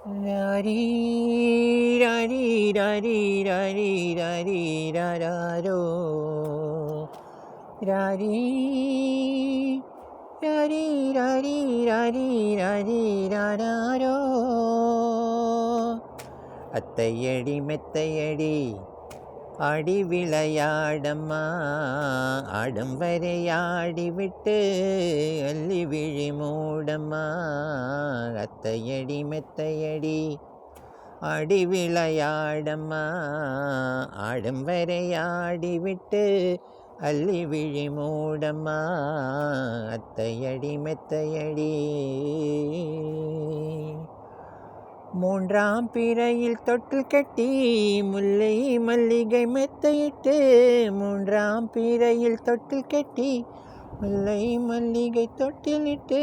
ராரி ராரி ராரி ராரி ராரி ராரோ ராரி ராரி ராரி ராரி ராரி ராரோ. அத்தையடி மெத்தையடி ஆடி விளையாடம்மா, ஆடும் வரையாடிவிட்டு அள்ளி விழி மூடம்மா. அத்தையடி மெத்தையடி ஆடி விளையாடம்மா, ஆடும் வரையாடிவிட்டு அள்ளி விழி மூடம்மா. அத்தையடி மெத்தையடி. மூன்றாம் பிறையில் தொட்டில் கட்டி முல்லை மல்லிகை மெத்தையிட்டு, மூன்றாம் பிறையில் தொட்டில் கட்டி முல்லை மல்லிகை தொட்டிலிட்டு,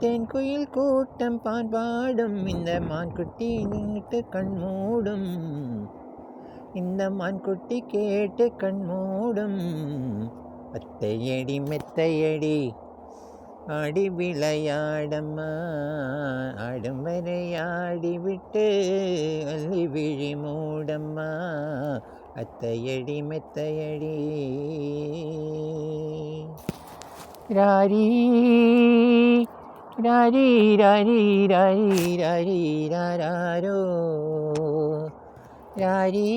தேன் குயில் கூட்டம் பாடும் இந்த மான்குட்டி நின்றுட்டு கண்மூடும், இந்த மான்குட்டி கேட்டு கண்மூடும். அத்தையடி மெத்தையடி ஆடி விளையாடம்மா, ஆடும் வரையாடிவிட்டு அள்ளி விழி மூடம்மா. அத்தையடி மெத்தையடி. ராரி ராரி ராரி ராரி ராரி ராரோ ராரி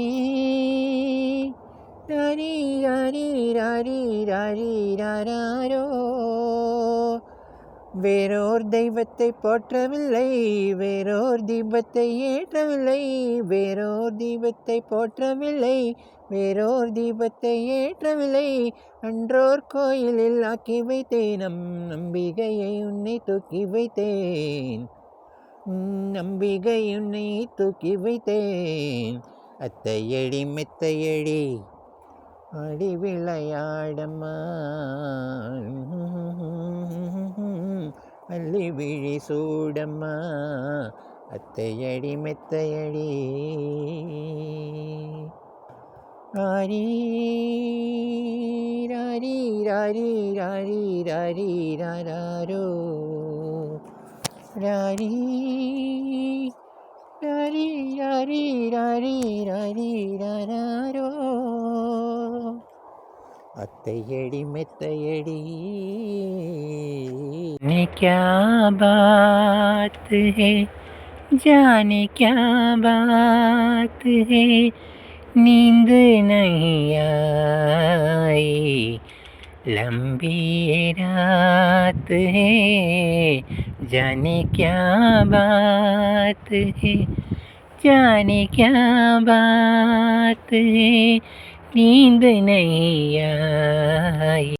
ராரி ராரி ராரி ராரி ராரோ. வேறோர் தெய்வத்தை போற்றவில்லை, வேறோர் தீபத்தை ஏற்றவில்லை, வேறோர் தீபத்தை போற்றவில்லை, வேறோர் தீபத்தை ஏற்றவில்லை. அன்றோர் கோயிலில் ஆக்கி வைத்தேன், நம்பிகையை உன்னை தூக்கி வைத்தேன், நம்பிகை உன்னை தூக்கி வைத்தேன். அத்தையடி மெத்தையடி ஆடி விளையாடம்மா, அள்ளி விழி சூடம்மா. அத்தையடி மெத்தையடி. ராரி ராரி ராரி ராரி ராரி ராரோ ராரி ராரி ராரி ராரி ராரி ராரோ. அத்தையடி மெத்தையடி. जाने क्या बात है, जाने क्या बात है, नींद नहीं आई, लंबी रात है, जाने क्या बात है, जाने क्या बात है, नींद नहीं आई.